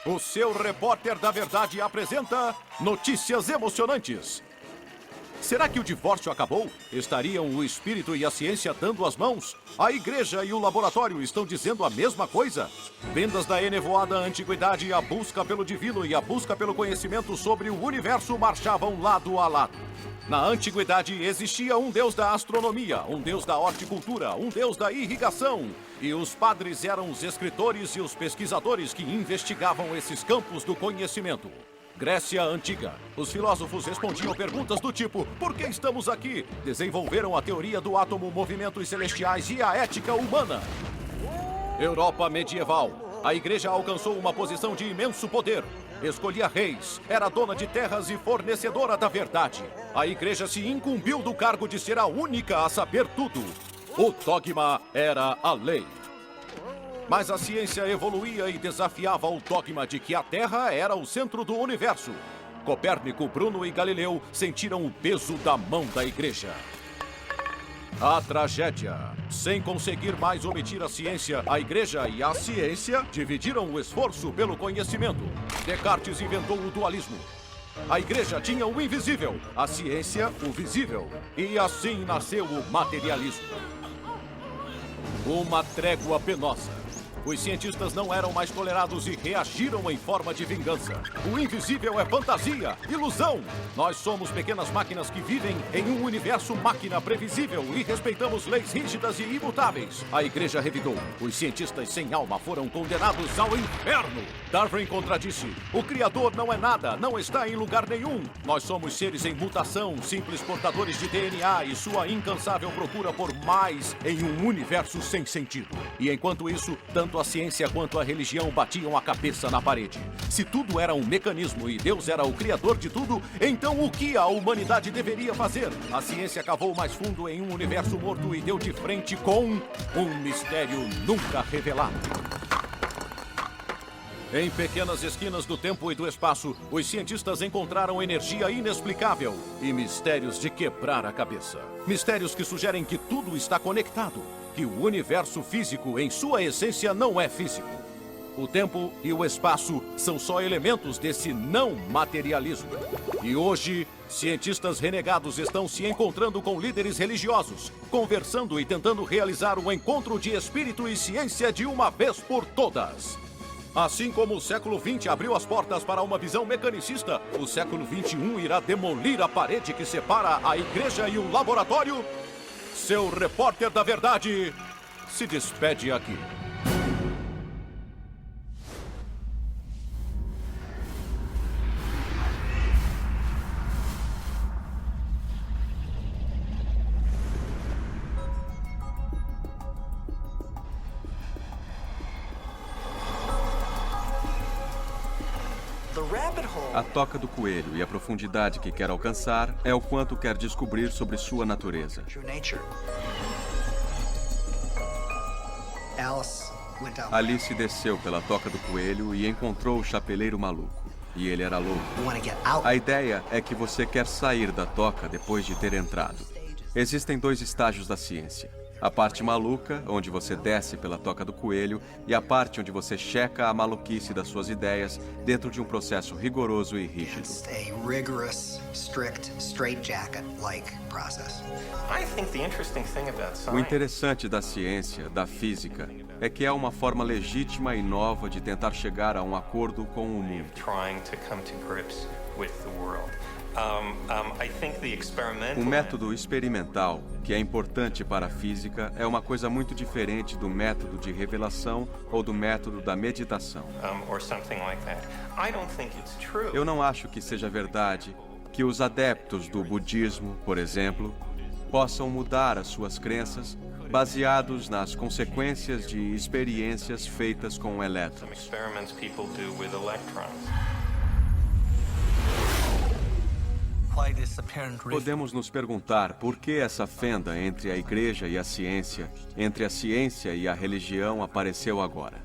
O seu repórter da verdade apresenta notícias emocionantes. Será que o divórcio acabou? Estariam o espírito e a ciência dando as mãos? A igreja e o laboratório estão dizendo a mesma coisa? Vendas da enevoada antiguidade, a busca pelo divino e a busca pelo conhecimento sobre o universo marchavam lado a lado. Na antiguidade existia um deus da astronomia, um deus da horticultura, um deus da irrigação. E os padres eram os escritores e os pesquisadores que investigavam esses campos do conhecimento. Grécia Antiga. Os filósofos respondiam perguntas do tipo: por que estamos aqui? Desenvolveram a teoria do átomo, movimentos celestiais e a ética humana. Europa medieval. A igreja alcançou uma posição de imenso poder. Escolhia reis, era dona de terras e fornecedora da verdade. A igreja se incumbiu do cargo de ser a única a saber tudo. O dogma era a lei. Mas a ciência evoluía e desafiava o dogma de que a Terra era o centro do universo. Copérnico, Bruno e Galileu sentiram o peso da mão da igreja. A tragédia. Sem conseguir mais omitir a ciência, a igreja e a ciência dividiram o esforço pelo conhecimento. Descartes inventou o dualismo. A igreja tinha o invisível, a ciência o visível. E assim nasceu o materialismo. Uma trégua penosa. Os cientistas não eram mais tolerados e reagiram em forma de vingança. O invisível é fantasia, ilusão. Nós somos pequenas máquinas que vivem em um universo máquina previsível e respeitamos leis rígidas e imutáveis. A igreja revidou. Os cientistas sem alma foram condenados ao inferno. Darwin contradisse. O Criador não é nada, não está em lugar nenhum. Nós somos seres em mutação, simples portadores de DNA e sua incansável procura por mais em um universo sem sentido. E enquanto isso, tanto a ciência quanto a religião batiam a cabeça na parede. Se tudo era um mecanismo e Deus era o criador de tudo, então o que a humanidade deveria fazer? A ciência cavou mais fundo em um universo morto e deu de frente com um mistério nunca revelado. Em pequenas esquinas do tempo e do espaço, os cientistas encontraram energia inexplicável e mistérios de quebrar a cabeça. Mistérios que sugerem que tudo está conectado, que o universo físico, em sua essência, não é físico. O tempo e o espaço são só elementos desse não materialismo. E hoje, cientistas renegados estão se encontrando com líderes religiosos, conversando e tentando realizar o encontro de espírito e ciência de uma vez por todas. Assim como o século XX abriu as portas para uma visão mecanicista, o século XXI irá demolir a parede que separa a igreja e o laboratório. Seu repórter da verdade se despede aqui. A toca do coelho e a profundidade que quer alcançar é o quanto quer descobrir sobre sua natureza. Alice desceu pela toca do coelho e encontrou o chapeleiro maluco. E ele era louco. A ideia é que você quer sair da toca depois de ter entrado. Existem 2 estágios da ciência. A parte maluca, onde você desce pela toca do coelho, e a parte onde você checa a maluquice das suas ideias dentro de um processo rigoroso e rígido. O interessante da ciência, da física, é que é uma forma legítima e nova de tentar chegar a um acordo com o mundo. O método experimental, que é importante para a física, é uma coisa muito diferente do método de revelação ou do método da meditação. Eu não acho que seja verdade que os adeptos do budismo, por exemplo, possam mudar as suas crenças baseados nas consequências de experiências feitas com elétrons. Podemos nos perguntar por que essa fenda entre a igreja e a ciência, entre a ciência e a religião, apareceu agora.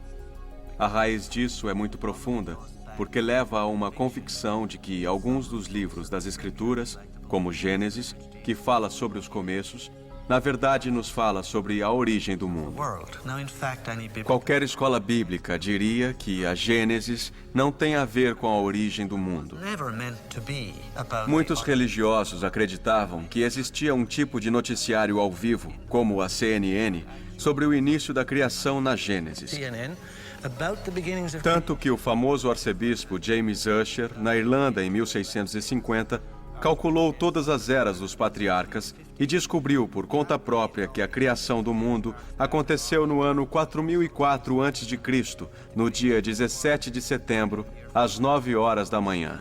A raiz disso é muito profunda, porque leva a uma convicção de que alguns dos livros das Escrituras, como Gênesis, que fala sobre os começos, na verdade nos fala sobre a origem do mundo. Qualquer escola bíblica diria que a Gênesis não tem a ver com a origem do mundo. Muitos religiosos acreditavam que existia um tipo de noticiário ao vivo, como a CNN, sobre o início da criação na Gênesis. Tanto que o famoso arcebispo James Ussher, na Irlanda em 1650, calculou todas as eras dos patriarcas e descobriu por conta própria que a criação do mundo aconteceu no ano 4004 a.C., no dia 17 de setembro, às 9 horas da manhã.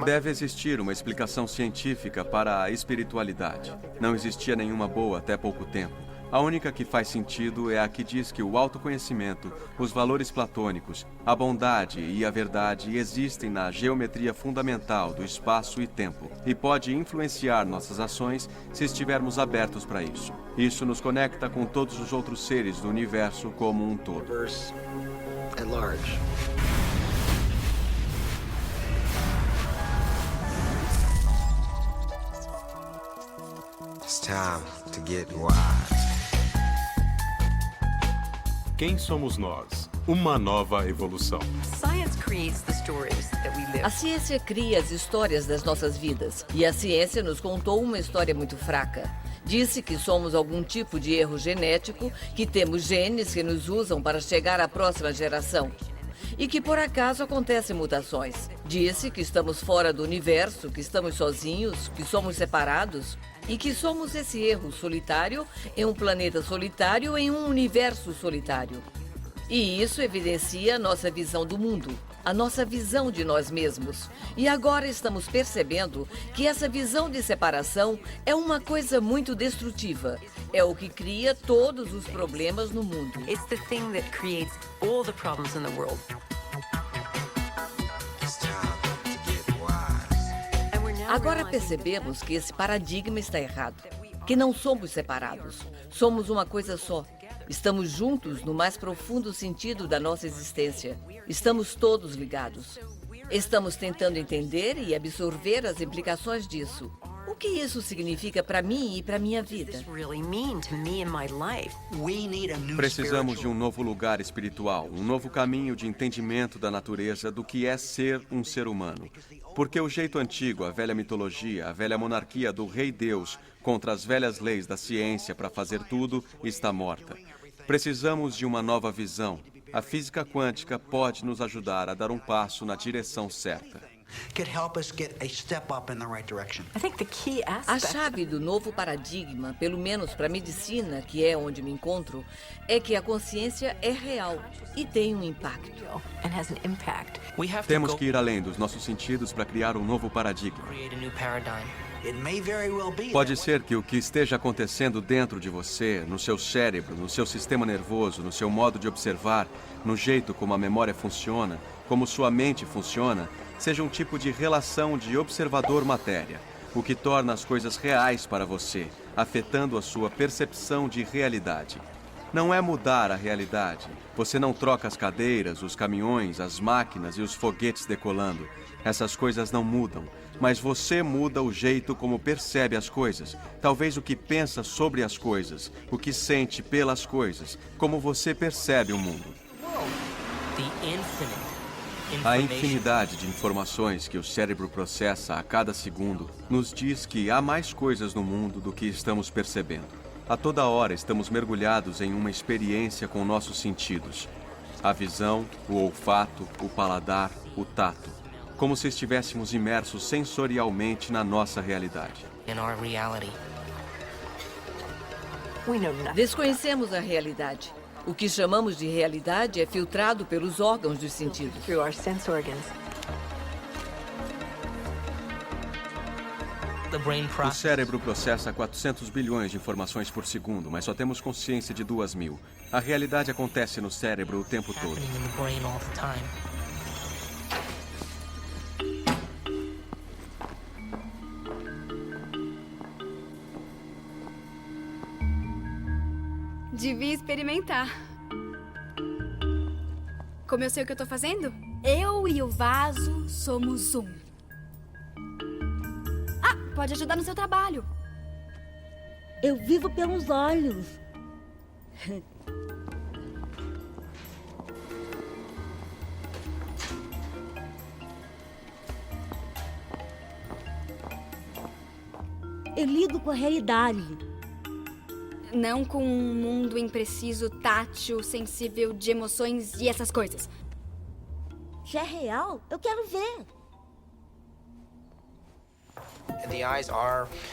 Deve existir uma explicação científica para a espiritualidade. Não existia nenhuma boa até pouco tempo. A única que faz sentido é a que diz que o autoconhecimento, os valores platônicos, a bondade e a verdade existem na geometria fundamental do espaço e tempo e pode influenciar nossas ações se estivermos abertos para isso. Isso nos conecta com todos os outros seres do universo como um todo. It's time to get wise. Quem somos nós? Uma nova evolução. A ciência cria as histórias das nossas vidas. E a ciência nos contou uma história muito fraca. Disse que somos algum tipo de erro genético, que temos genes que nos usam para chegar à próxima geração. E que por acaso acontecem mutações. Disse que estamos fora do universo, que estamos sozinhos, que somos separados. E que somos esse erro solitário em um planeta solitário em um universo solitário. E isso evidencia a nossa visão do mundo, a nossa visão de nós mesmos. E agora estamos percebendo que essa visão de separação é uma coisa muito destrutiva. É o que cria todos os problemas no mundo. It's the thing that creates all the problems in the world. Agora percebemos que esse paradigma está errado, que não somos separados, somos uma coisa só. Estamos juntos no mais profundo sentido da nossa existência. Estamos todos ligados. Estamos tentando entender e absorver as implicações disso. O que isso significa para mim e para minha vida? Precisamos de um novo lugar espiritual, um novo caminho de entendimento da natureza do que é ser um ser humano. Porque o jeito antigo, a velha mitologia, a velha monarquia do rei Deus contra as velhas leis da ciência para fazer tudo, está morta. Precisamos de uma nova visão. A física quântica pode nos ajudar a dar um passo na direção certa. A chave do novo paradigma, pelo menos para a medicina, que é onde me encontro, é que a consciência é real e tem um impacto. Temos que ir além dos nossos sentidos para criar um novo paradigma. Pode ser que o que esteja acontecendo dentro de você, no seu cérebro, no seu sistema nervoso, no seu modo de observar, no jeito como a memória funciona, como sua mente funciona, seja um tipo de relação de observador-matéria, o que torna as coisas reais para você, afetando a sua percepção de realidade. Não é mudar a realidade. Você não troca as cadeiras, os caminhões, as máquinas e os foguetes decolando. Essas coisas não mudam, mas você muda o jeito como percebe as coisas, talvez o que pensa sobre as coisas, o que sente pelas coisas, como você percebe o mundo. A infinidade de informações que o cérebro processa a cada segundo nos diz que há mais coisas no mundo do que estamos percebendo. A toda hora estamos mergulhados em uma experiência com nossos sentidos. A visão, o olfato, o paladar, o tato. Como se estivéssemos imersos sensorialmente na nossa realidade. Desconhecemos a realidade. O que chamamos de realidade é filtrado pelos órgãos dos sentidos. O cérebro processa 400 bilhões de informações por segundo, mas só temos consciência de 2.000. A realidade acontece no cérebro o tempo todo. Devia experimentar. Como eu sei o que eu tô fazendo? Eu e o vaso somos um. Ah, pode ajudar no seu trabalho. Eu vivo pelos olhos. Eu lido com a realidade. Não com um mundo impreciso, tátil, sensível, de emoções e essas coisas. Se é real, eu quero ver.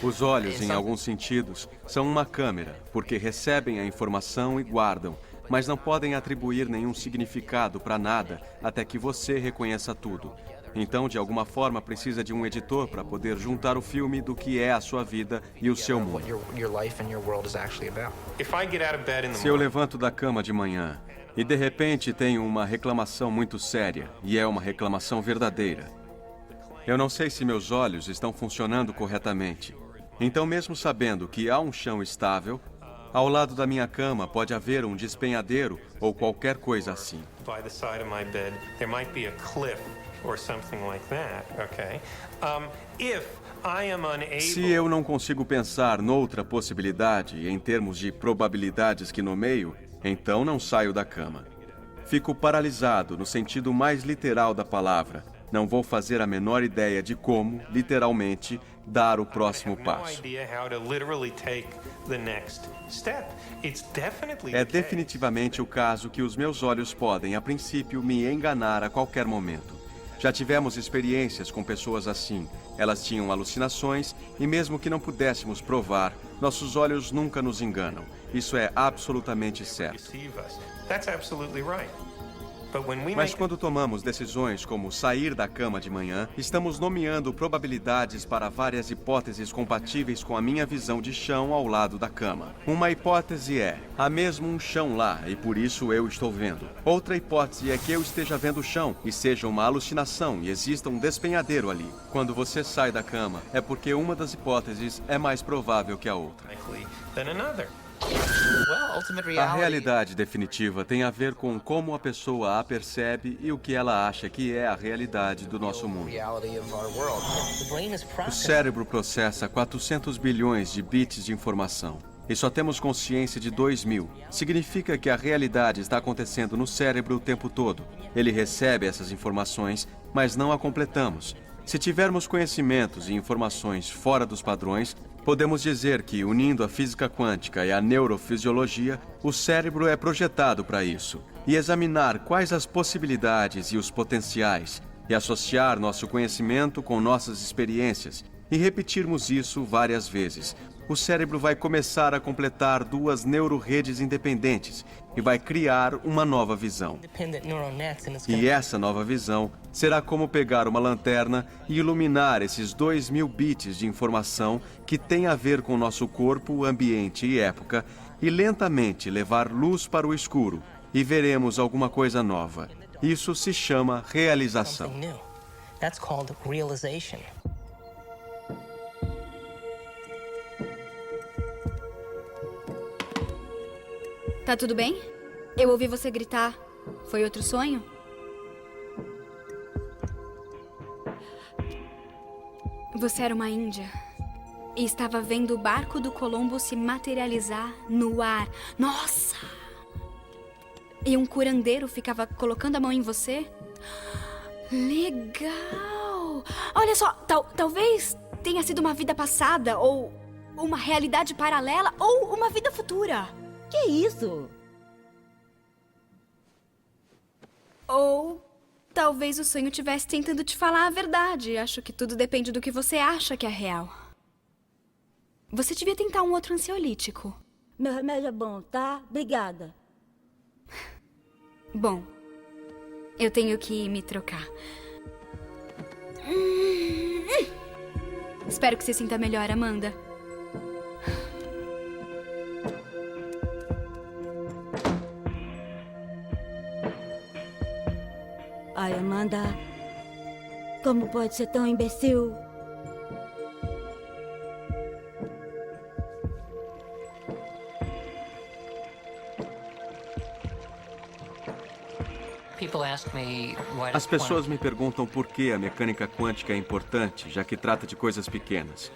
Os olhos, em alguns sentidos, são uma câmera, porque recebem a informação e guardam, mas não podem atribuir nenhum significado para nada até que você reconheça tudo. Então, de alguma forma, precisa de um editor para poder juntar o filme do que é a sua vida e o seu mundo. Se eu levanto da cama de manhã e de repente tenho uma reclamação muito séria, e é uma reclamação verdadeira, eu não sei se meus olhos estão funcionando corretamente. Então, mesmo sabendo que há um chão estável, ao lado da minha cama pode haver um despenhadeiro ou qualquer coisa assim. Se eu não consigo pensar noutra possibilidade em termos de probabilidades que nomeio, então não saio da cama. Fico paralisado no sentido mais literal da palavra. Não vou fazer a menor ideia de como, literalmente, dar o próximo passo. É definitivamente o caso que os meus olhos podem, a princípio, me enganar a qualquer momento. Já tivemos experiências com pessoas assim. Elas tinham alucinações e, mesmo que não pudéssemos provar, nossos olhos nunca nos enganam. Isso é absolutamente certo. Mas quando tomamos decisões como sair da cama de manhã, estamos nomeando probabilidades para várias hipóteses compatíveis com a minha visão de chão ao lado da cama. Uma hipótese é, há mesmo um chão lá e por isso eu estou vendo. Outra hipótese é que eu esteja vendo o chão e seja uma alucinação e exista um despenhadeiro ali. Quando você sai da cama, é porque uma das hipóteses é mais provável que a outra. A realidade definitiva tem a ver com como a pessoa a percebe e o que ela acha que é a realidade do nosso mundo. O cérebro processa 400 bilhões de bits de informação e só temos consciência de 2.000. Significa que a realidade está acontecendo no cérebro o tempo todo. Ele recebe essas informações, mas não a completamos. Se tivermos conhecimentos e informações fora dos padrões, podemos dizer que, unindo a física quântica e a neurofisiologia, o cérebro é projetado para isso. E examinar quais as possibilidades e os potenciais, e associar nosso conhecimento com nossas experiências, e repetirmos isso várias vezes. O cérebro vai começar a completar duas neuroredes independentes e vai criar uma nova visão. E essa nova visão será como pegar uma lanterna e iluminar esses 2.000 bits de informação que tem a ver com nosso corpo, ambiente e época e lentamente levar luz para o escuro e veremos alguma coisa nova. Isso se chama realização. Tá tudo bem? Eu ouvi você gritar. Foi outro sonho? Você era uma índia e estava vendo o barco do Colombo se materializar no ar. Nossa! E um curandeiro ficava colocando a mão em você? Legal! Olha só, talvez tenha sido uma vida passada, ou uma realidade paralela, ou uma vida futura. Que isso? Ou talvez o sonho estivesse tentando te falar a verdade. Acho que tudo depende do que você acha que é real. Você devia tentar um outro ansiolítico. Meu remédio é bom, tá? Obrigada. Bom, eu tenho que me trocar. Espero que você sinta melhor, Amanda. Ai, Amanda, como pode ser tão imbecil? As pessoas me perguntam por que a mecânica quântica é importante, já que trata de coisas pequenas.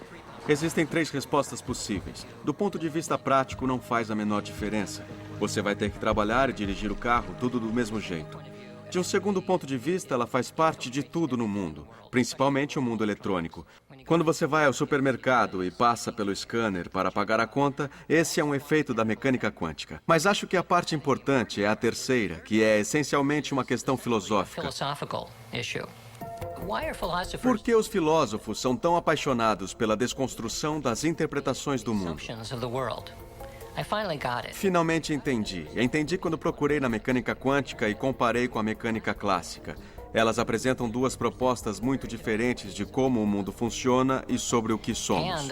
Existem 3 respostas possíveis. Do ponto de vista prático, não faz a menor diferença. Você vai ter que trabalhar e dirigir o carro, tudo do mesmo jeito. De um segundo ponto de vista, ela faz parte de tudo no mundo, principalmente o mundo eletrônico. Quando você vai ao supermercado e passa pelo scanner para pagar a conta, esse é um efeito da mecânica quântica. Mas acho que a parte importante é a terceira, que é essencialmente uma questão filosófica. Por que os filósofos são tão apaixonados pela desconstrução das interpretações do mundo? Finalmente entendi. Entendi quando procurei na mecânica quântica e comparei com a mecânica clássica. Elas apresentam 2 propostas muito diferentes de como o mundo funciona e sobre o que somos.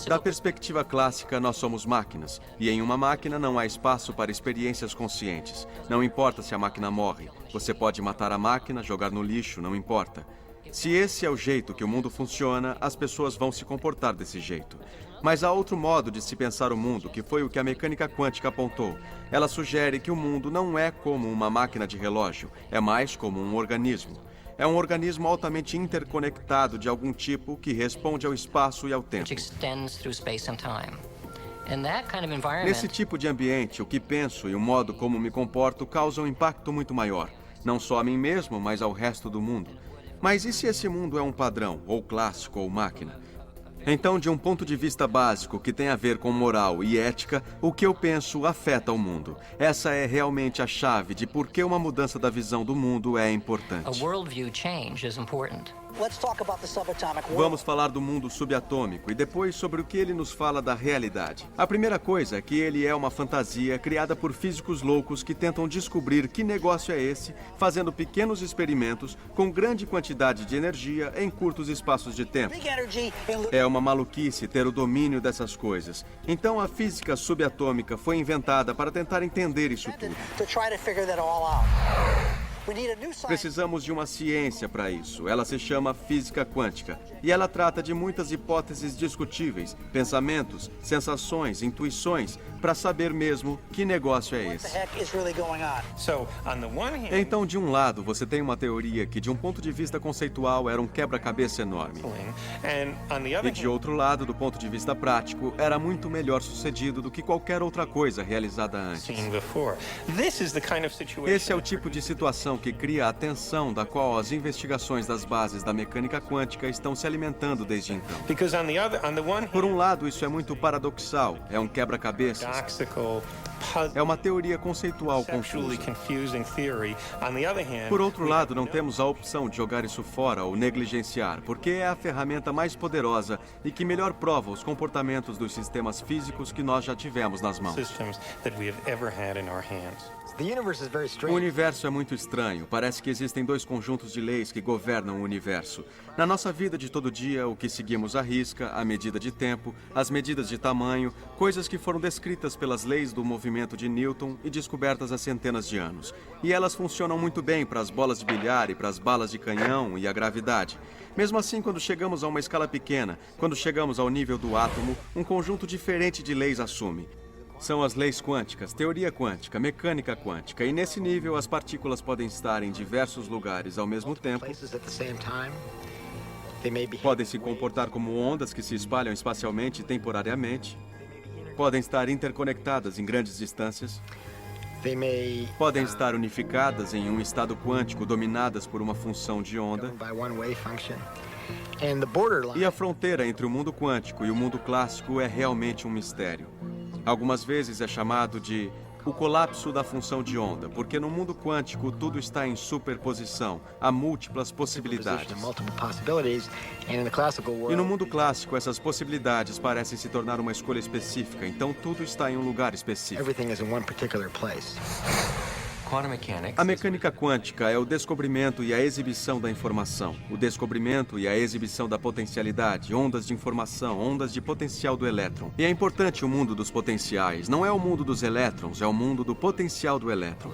Da perspectiva clássica, nós somos máquinas. E em uma máquina não há espaço para experiências conscientes. Não importa se a máquina morre. Você pode matar a máquina, jogar no lixo, não importa. Se esse é o jeito que o mundo funciona, as pessoas vão se comportar desse jeito. Mas há outro modo de se pensar o mundo, que foi o que a mecânica quântica apontou. Ela sugere que o mundo não é como uma máquina de relógio, é mais como um organismo. É um organismo altamente interconectado de algum tipo que responde ao espaço e ao tempo. Nesse tipo de ambiente, o que penso e o modo como me comporto causam um impacto muito maior. Não só a mim mesmo, mas ao resto do mundo. Mas e se esse mundo é um padrão, ou clássico, ou máquina? Então, de um ponto de vista básico que tem a ver com moral e ética, o que eu penso afeta o mundo. Essa é realmente a chave de por que uma mudança da visão do mundo é importante. Vamos falar do mundo subatômico e depois sobre o que ele nos fala da realidade. A primeira coisa é que ele é uma fantasia criada por físicos loucos que tentam descobrir que negócio é esse, fazendo pequenos experimentos com grande quantidade de energia em curtos espaços de tempo. É uma maluquice ter o domínio dessas coisas. Então a física subatômica foi inventada para tentar entender isso tudo. Precisamos de uma ciência para isso. Ela se chama física quântica. E ela trata de muitas hipóteses discutíveis, pensamentos, sensações, intuições, para saber mesmo que negócio é esse. Então, de um lado, você tem uma teoria que, de um ponto de vista conceitual, era um quebra-cabeça enorme. E, de outro lado, do ponto de vista prático, era muito melhor sucedido do que qualquer outra coisa realizada antes. Esse é o tipo de situação que cria a tensão da qual as investigações das bases da mecânica quântica estão se alimentando desde então. Por um lado, isso é muito paradoxal, é um quebra-cabeças. É uma teoria conceitual confusa. Por outro lado, não temos a opção de jogar isso fora ou negligenciar, porque é a ferramenta mais poderosa e que melhor prova os comportamentos dos sistemas físicos que nós já tivemos nas mãos. O universo é muito estranho. Parece que existem 2 conjuntos de leis que governam o universo. Na nossa vida de todo dia, o que seguimos à risca, a medida de tempo, as medidas de tamanho, coisas que foram descritas pelas leis do movimento de Newton e descobertas há centenas de anos. E elas funcionam muito bem para as bolas de bilhar e para as balas de canhão e a gravidade. Mesmo assim, quando chegamos a uma escala pequena, quando chegamos ao nível do átomo, um conjunto diferente de leis assume. São as leis quânticas, teoria quântica, mecânica quântica. E nesse nível, as partículas podem estar em diversos lugares ao mesmo tempo. Podem se comportar como ondas que se espalham espacialmente e temporariamente. Podem estar interconectadas em grandes distâncias. Podem estar unificadas em um estado quântico dominadas por uma função de onda. E a fronteira entre o mundo quântico e o mundo clássico é realmente um mistério. Algumas vezes é chamado de o colapso da função de onda, porque no mundo quântico tudo está em superposição, há múltiplas possibilidades. E no mundo clássico, essas possibilidades parecem se tornar uma escolha específica, então tudo está em um lugar específico. A mecânica quântica é o descobrimento e a exibição da informação, o descobrimento e a exibição da potencialidade, ondas de informação, ondas de potencial do elétron. E é importante o mundo dos potenciais, não é o mundo dos elétrons, é o mundo do potencial do elétron.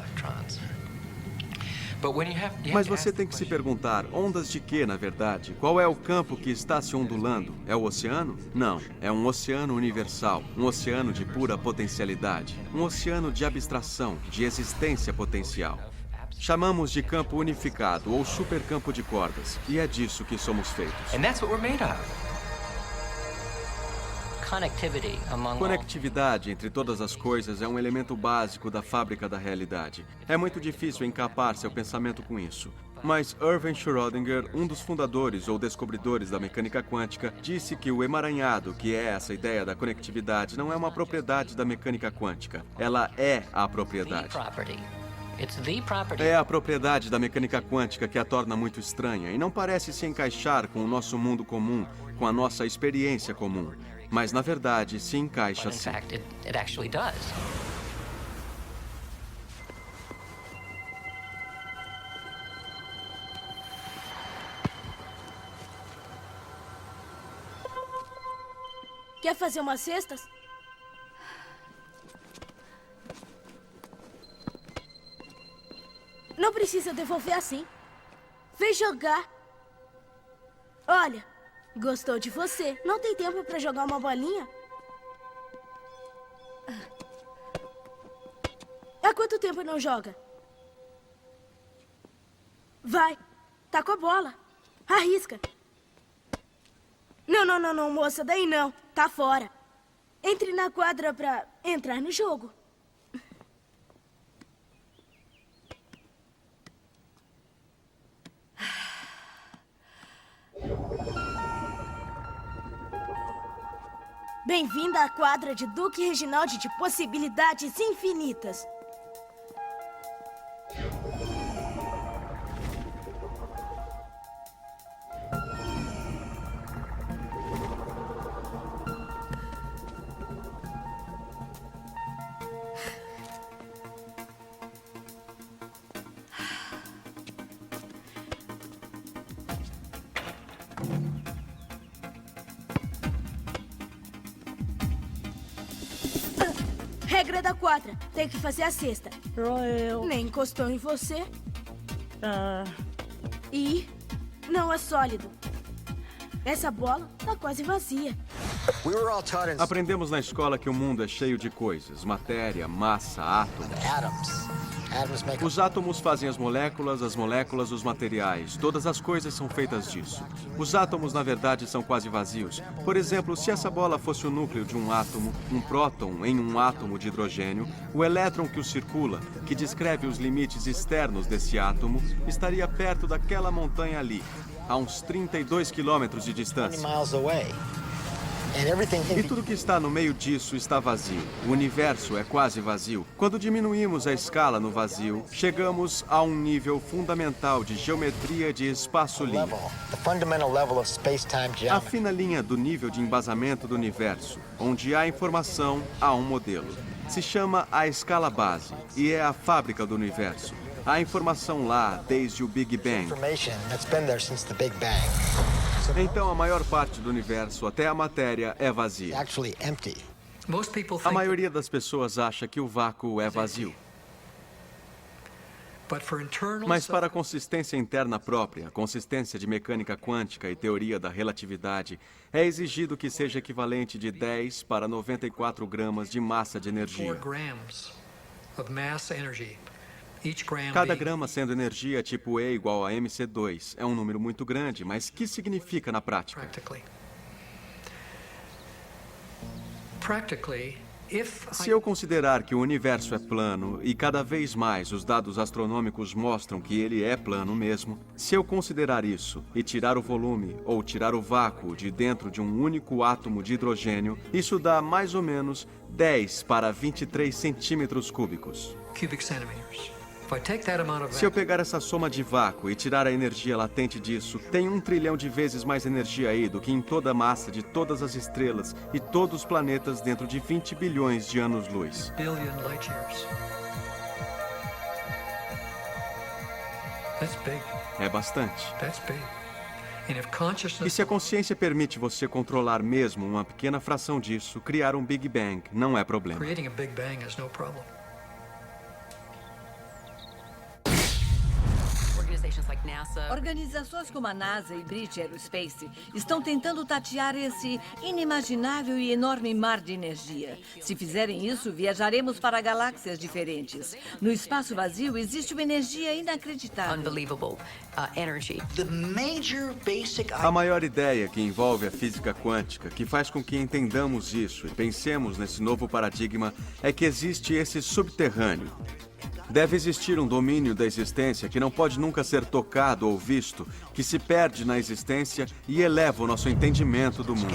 Mas você tem que se perguntar, ondas de quê, na verdade? Qual é o campo que está se ondulando? É o oceano? Não, é um oceano universal, um oceano de pura potencialidade, um oceano de abstração, de existência potencial. Chamamos de campo unificado ou supercampo de cordas, e é disso que somos feitos. Conectividade entre todas as coisas é um elemento básico da fábrica da realidade. É muito difícil encapar seu pensamento com isso. Mas Erwin Schrödinger, um dos fundadores ou descobridores da mecânica quântica, disse que o emaranhado, que é essa ideia da conectividade, não é uma propriedade da mecânica quântica. Ela é a propriedade. É a propriedade da mecânica quântica que a torna muito estranha e não parece se encaixar com o nosso mundo comum, com a nossa experiência comum. Mas, na verdade, se encaixa sim. Quer fazer umas cestas? Não precisa devolver assim. Vem jogar. Olha, gostou de você. Não tem tempo pra jogar uma bolinha? Há quanto tempo não joga? Vai, tá com a bola. Arrisca. Não, moça, daí não. Tá fora. Entre na quadra pra entrar no jogo. Bem-vinda à quadra de Duque Reginaldi de possibilidades infinitas. Regra da quadra. Tem que fazer a cesta. Nem encostou em você. E não é sólido. Essa bola tá quase vazia. Aprendemos na escola que o mundo é cheio de coisas. Matéria, massa, átomos. Os átomos fazem as moléculas os materiais. Todas as coisas são feitas disso. Os átomos, na verdade, são quase vazios. Por exemplo, se essa bola fosse o núcleo de um átomo, um próton em um átomo de hidrogênio, o elétron que o circula, que descreve os limites externos desse átomo, estaria perto daquela montanha ali, a uns 32 quilômetros de distância. E tudo que está no meio disso está vazio. O universo é quase vazio. Quando diminuímos a escala no vazio, chegamos a um nível fundamental de geometria de espaço-linha. A fina linha do nível de embasamento do universo, onde há informação, há um modelo. Se chama a escala base e é a fábrica do universo. Há informação lá desde o Big Bang. Então a maior parte do universo, até a matéria, é vazia. A maioria das pessoas acha que o vácuo é vazio. Mas para a consistência interna própria, consistência de mecânica quântica e teoria da relatividade, é exigido que seja equivalente de 10 para 94 gramas de massa de energia. Cada grama sendo energia tipo E igual a mc2 é um número muito grande, mas que significa na prática? Se eu considerar que o universo é plano, e cada vez mais os dados astronômicos mostram que ele é plano mesmo, se eu considerar isso e tirar o volume ou tirar o vácuo de dentro de um único átomo de hidrogênio, isso dá mais ou menos 10 para 23 centímetros cúbicos. Se eu pegar essa soma de vácuo e tirar a energia latente disso, tem 1 trilhão de vezes mais energia aí do que em toda a massa de todas as estrelas e todos os planetas dentro de 20 bilhões de anos-luz. É bastante. E se a consciência permite você controlar mesmo uma pequena fração disso, criar um Big Bang não é problema. Organizações como a NASA e British Aerospace estão tentando tatear esse inimaginável e enorme mar de energia. Se fizerem isso, viajaremos para galáxias diferentes. No espaço vazio existe uma energia inacreditável. Unbelievable energy. A maior ideia que envolve a física quântica, que faz com que entendamos isso e pensemos nesse novo paradigma, é que existe esse subterrâneo. Deve existir um domínio da existência que não pode nunca ser tocado ou visto, que se perde na existência e eleva o nosso entendimento do mundo.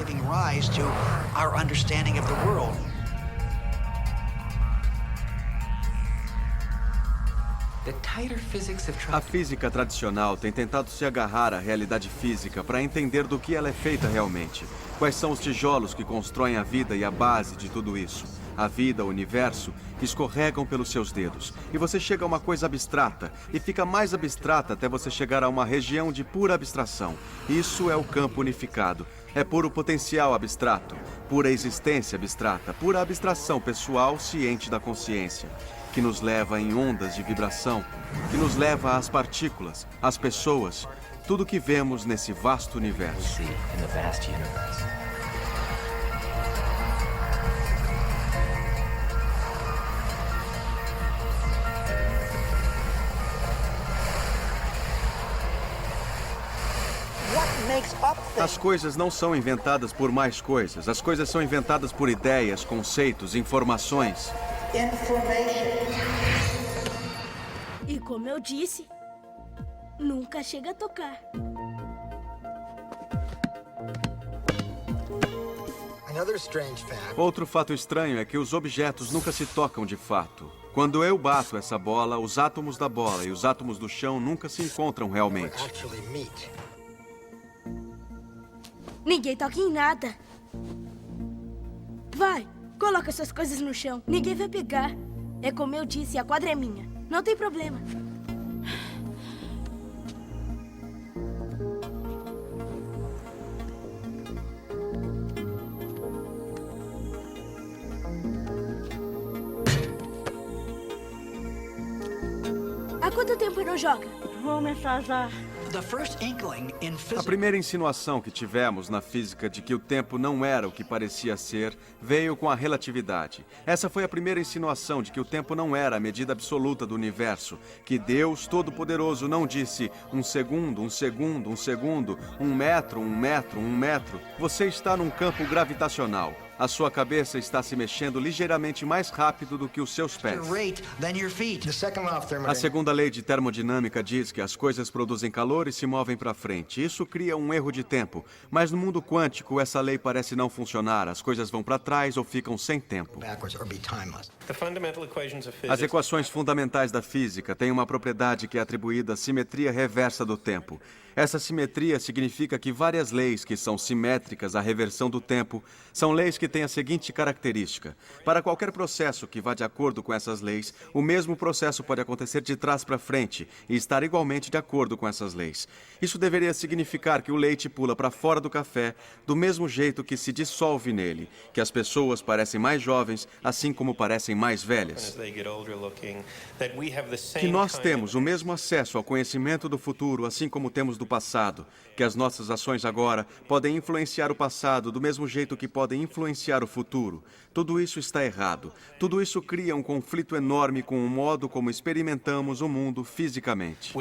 A física tradicional tem tentado se agarrar à realidade física para entender do que ela é feita realmente. Quais são os tijolos que constroem a vida e a base de tudo isso? A vida, o universo, escorregam pelos seus dedos. E você chega a uma coisa abstrata, e fica mais abstrata até você chegar a uma região de pura abstração. Isso é o campo unificado. É puro potencial abstrato, pura existência abstrata, pura abstração pessoal ciente da consciência, que nos leva em ondas de vibração, que nos leva às partículas, às pessoas, tudo que vemos nesse vasto universo. As coisas não são inventadas por mais coisas. As coisas são inventadas por ideias, conceitos, informações. E como eu disse, nunca chega a tocar. Outro fato estranho é que os objetos nunca se tocam de fato. Quando eu bato essa bola, os átomos da bola e os átomos do chão nunca se encontram realmente. Ninguém toca em nada. Vai, coloca suas coisas no chão. Ninguém vai pegar. É como eu disse, a quadra é minha. Não tem problema. Há quanto tempo não joga? Vou começar já. A primeira insinuação que tivemos na física de que o tempo não era o que parecia ser veio com a relatividade. Essa foi a primeira insinuação de que o tempo não era a medida absoluta do universo, que Deus Todo-Poderoso não disse um segundo, um segundo, um segundo, um metro, um metro, um metro. Você está num campo gravitacional. A sua cabeça está se mexendo ligeiramente mais rápido do que os seus pés. A segunda lei de termodinâmica diz que as coisas produzem calor e se movem para frente. Isso cria um erro de tempo. Mas no mundo quântico, essa lei parece não funcionar. As coisas vão para trás ou ficam sem tempo. As equações fundamentais da física têm uma propriedade que é atribuída à simetria reversa do tempo. Essa simetria significa que várias leis que são simétricas à reversão do tempo são leis que têm a seguinte característica. Para qualquer processo que vá de acordo com essas leis, o mesmo processo pode acontecer de trás para frente e estar igualmente de acordo com essas leis. Isso deveria significar que o leite pula para fora do café do mesmo jeito que se dissolve nele, que as pessoas parecem mais jovens, assim como parecem mais velhas. Que nós temos o mesmo acesso ao conhecimento do futuro, assim como temos do passado, que as nossas ações agora podem influenciar o passado do mesmo jeito que podem influenciar o futuro. Tudo isso está errado. Tudo isso cria um conflito enorme com o modo como experimentamos o mundo fisicamente.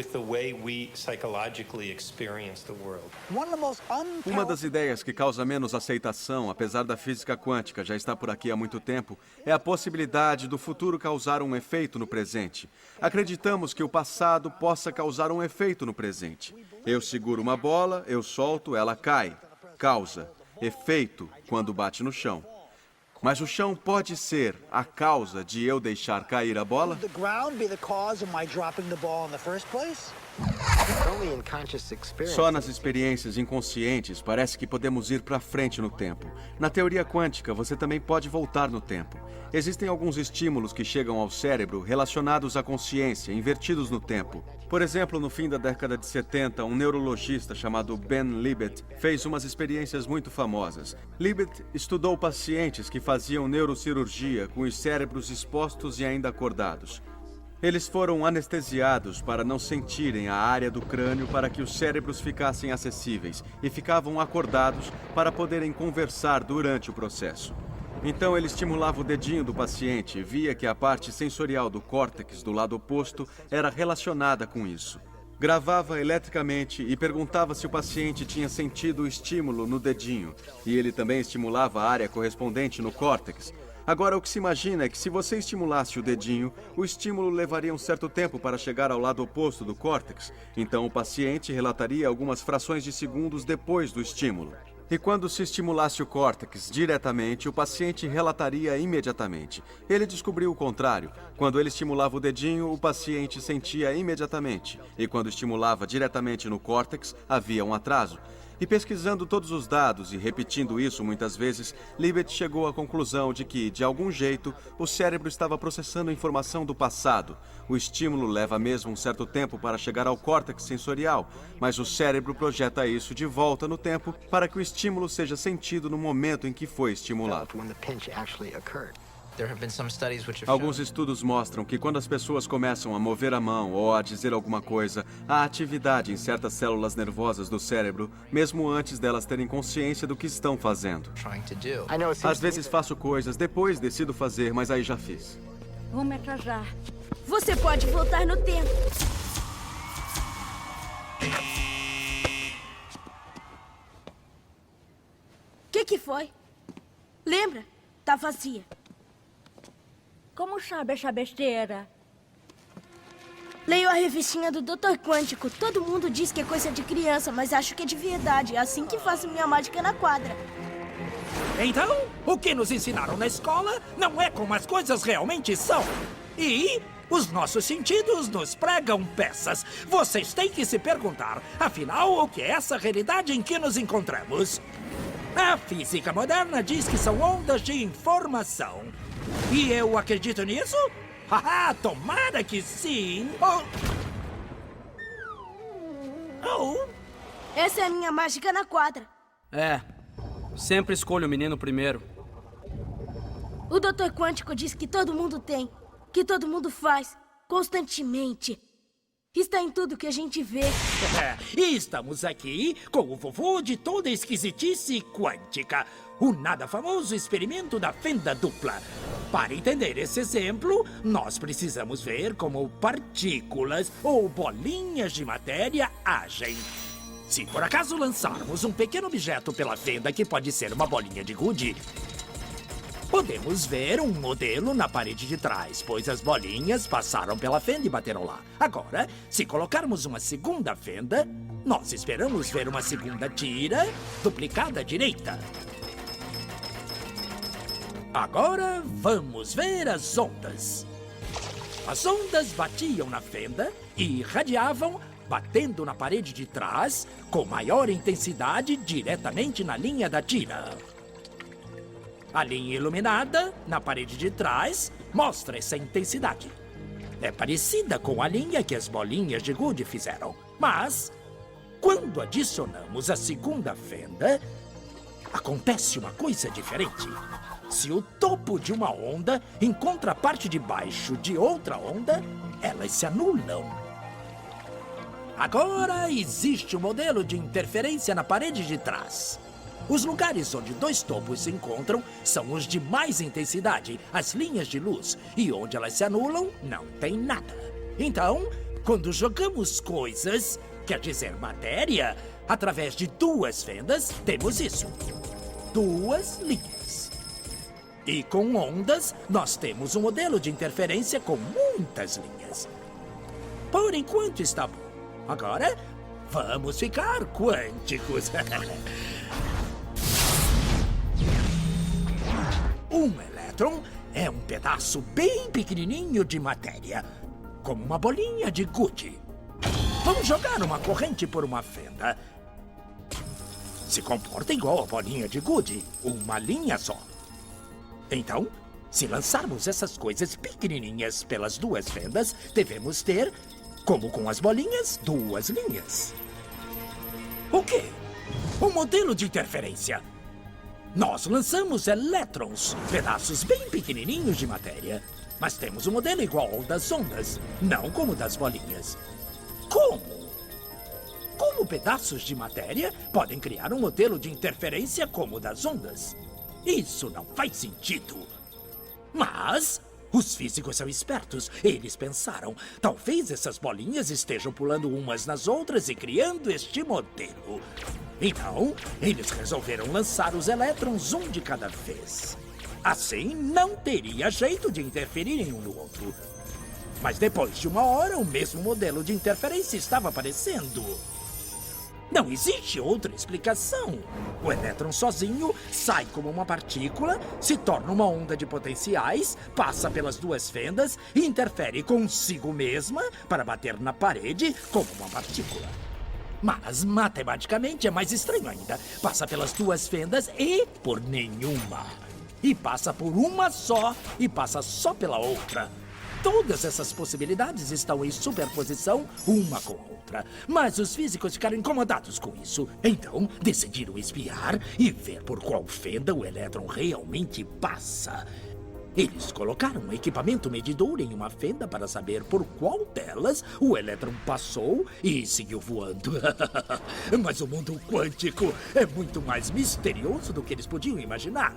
Uma das ideias que causa menos aceitação, apesar da física quântica já estar por aqui há muito tempo, é a possibilidade do futuro causar um efeito no presente. Acreditamos que o passado possa causar um efeito no presente. Eu seguro uma bola, eu solto, ela cai. Causa. Efeito quando bate no chão. Mas o chão pode ser a causa de eu deixar cair a bola? Só nas experiências inconscientes parece que podemos ir para frente no tempo. Na teoria quântica, você também pode voltar no tempo. Existem alguns estímulos que chegam ao cérebro relacionados à consciência, invertidos no tempo. Por exemplo, no fim da década de 70, um neurologista chamado Ben Libet fez umas experiências muito famosas. Libet estudou pacientes que faziam neurocirurgia com os cérebros expostos e ainda acordados. Eles foram anestesiados para não sentirem a área do crânio para que os cérebros ficassem acessíveis e ficavam acordados para poderem conversar durante o processo. Então ele estimulava o dedinho do paciente e via que a parte sensorial do córtex do lado oposto era relacionada com isso. Gravava eletricamente e perguntava se o paciente tinha sentido o estímulo no dedinho. E ele também estimulava a área correspondente no córtex. Agora, o que se imagina é que se você estimulasse o dedinho, o estímulo levaria um certo tempo para chegar ao lado oposto do córtex. Então o paciente relataria algumas frações de segundos depois do estímulo. E quando se estimulasse o córtex diretamente, o paciente relataria imediatamente. Ele descobriu o contrário. Quando ele estimulava o dedinho, o paciente sentia imediatamente. E quando estimulava diretamente no córtex, havia um atraso. E pesquisando todos os dados e repetindo isso muitas vezes, Libet chegou à conclusão de que, de algum jeito, o cérebro estava processando a informação do passado. O estímulo leva mesmo um certo tempo para chegar ao córtex sensorial, mas o cérebro projeta isso de volta no tempo para que o estímulo seja sentido no momento em que foi estimulado. Alguns estudos mostram que quando as pessoas começam a mover a mão ou a dizer alguma coisa, há atividade em certas células nervosas do cérebro, mesmo antes delas terem consciência do que estão fazendo. Às vezes faço coisas, depois decido fazer, mas aí já fiz. Vou me atrasar. Você pode voltar no tempo. Que foi? Lembra? Tá vazia. Como sabe essa besteira? Leio a revistinha do Dr. Quântico. Todo mundo diz que é coisa de criança, mas acho que é de verdade. É assim que faço minha mágica na quadra. Então, o que nos ensinaram na escola não é como as coisas realmente são. E os nossos sentidos nos pregam peças. Vocês têm que se perguntar, afinal, o que é essa realidade em que nos encontramos? A física moderna diz que são ondas de informação. E eu acredito nisso? Haha, tomara que sim! Essa é a minha mágica na quadra. Sempre escolho o menino primeiro. O Dr. Quântico diz que todo mundo tem, que todo mundo faz, constantemente. Está em tudo que a gente vê. E estamos aqui com o vovô de toda esquisitice quântica. O nada famoso experimento da fenda dupla. Para entender esse exemplo, nós precisamos ver como partículas ou bolinhas de matéria agem. Se por acaso lançarmos um pequeno objeto pela fenda, que pode ser uma bolinha de gude, podemos ver um modelo na parede de trás, pois as bolinhas passaram pela fenda e bateram lá. Agora, se colocarmos uma segunda fenda, nós esperamos ver uma segunda tira duplicada à direita. Agora, vamos ver as ondas. As ondas batiam na fenda e irradiavam, batendo na parede de trás, com maior intensidade diretamente na linha da tira. A linha iluminada, na parede de trás, mostra essa intensidade. É parecida com a linha que as bolinhas de gude fizeram. Mas, quando adicionamos a segunda fenda, acontece uma coisa diferente. Se o topo de uma onda encontra a parte de baixo de outra onda, elas se anulam. Agora existe um modelo de interferência na parede de trás. Os lugares onde dois topos se encontram são os de mais intensidade, as linhas de luz. E onde elas se anulam, não tem nada. Então, quando jogamos coisas, quer dizer matéria, através de duas fendas, temos isso. Duas linhas. E com ondas, nós temos um modelo de interferência com muitas linhas. Por enquanto está bom. Agora, vamos ficar quânticos. Um elétron é um pedaço bem pequenininho de matéria, como uma bolinha de gude. Vamos jogar uma corrente por uma fenda. Se comporta igual a bolinha de gude, uma linha só. Então, se lançarmos essas coisas pequenininhas pelas duas fendas, devemos ter, como com as bolinhas, duas linhas. O quê? Um modelo de interferência. Nós lançamos elétrons, pedaços bem pequenininhos de matéria. Mas temos um modelo igual ao das ondas, não como o das bolinhas. Como? Como pedaços de matéria podem criar um modelo de interferência como o das ondas? Isso não faz sentido. Mas os físicos são espertos. Eles pensaram, talvez essas bolinhas estejam pulando umas nas outras e criando este modelo. Então, eles resolveram lançar os elétrons um de cada vez. Assim, não teria jeito de interferirem um no outro. Mas depois de uma hora, o mesmo modelo de interferência estava aparecendo. Não existe outra explicação. O elétron sozinho sai como uma partícula, se torna uma onda de potenciais, passa pelas duas fendas e interfere consigo mesma para bater na parede como uma partícula. Mas, matematicamente, é mais estranho ainda. Passa pelas duas fendas e por nenhuma. E passa por uma só e passa só pela outra. Todas essas possibilidades estão em superposição uma com a outra. Mas os físicos ficaram incomodados com isso. Então, decidiram espiar e ver por qual fenda o elétron realmente passa. Eles colocaram um equipamento medidor em uma fenda para saber por qual delas o elétron passou e seguiu voando. Mas o mundo quântico é muito mais misterioso do que eles podiam imaginar.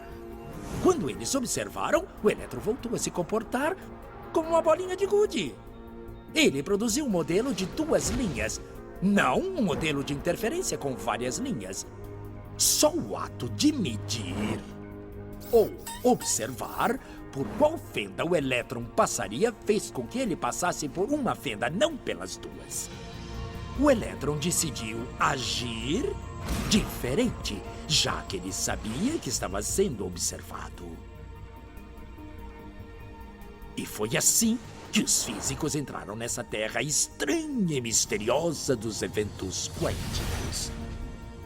Quando eles observaram, o elétron voltou a se comportar como uma bolinha de gude. Ele produziu um modelo de duas linhas, não um modelo de interferência com várias linhas. Só o ato de medir ou observar por qual fenda o elétron passaria fez com que ele passasse por uma fenda, não pelas duas. O elétron decidiu agir diferente, já que ele sabia que estava sendo observado. E foi assim que os físicos entraram nessa terra estranha e misteriosa dos eventos quânticos.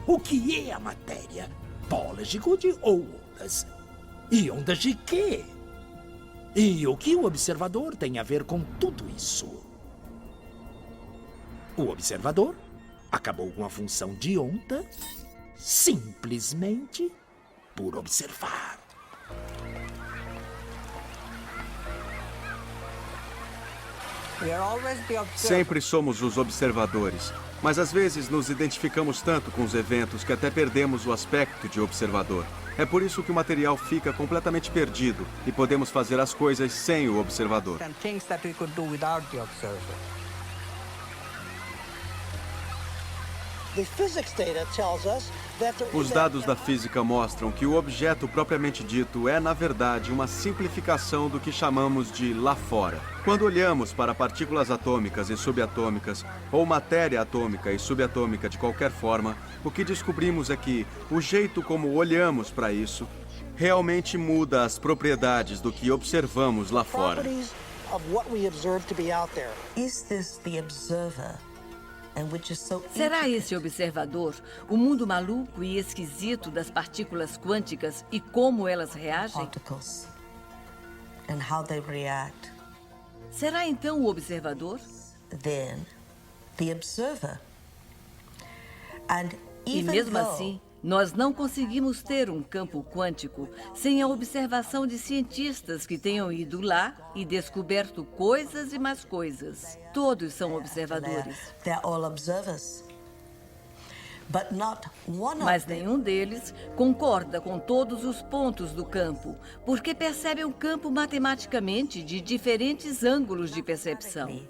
O que é a matéria? Bolas de gude ou ondas? E ondas de quê? E o que o observador tem a ver com tudo isso? O observador acabou com a função de onda simplesmente por observar. Sempre somos os observadores, mas às vezes nos identificamos tanto com os eventos que até perdemos o aspecto de observador. É por isso que o material fica completamente perdido e podemos fazer as coisas sem o observador. Os dados da física mostram que o objeto propriamente dito é, na verdade, uma simplificação do que chamamos de lá fora. Quando olhamos para partículas atômicas e subatômicas, ou matéria atômica e subatômica de qualquer forma, o que descobrimos é que o jeito como olhamos para isso realmente muda as propriedades do que observamos lá fora. Será esse observador o mundo maluco e esquisito das partículas quânticas e como elas reagem? Será então o observador? E mesmo assim, nós não conseguimos ter um campo quântico sem a observação de cientistas que tenham ido lá e descoberto coisas e mais coisas. Todos são observadores. Mas nenhum deles concorda com todos os pontos do campo, porque percebe o campo matematicamente de diferentes ângulos de percepção.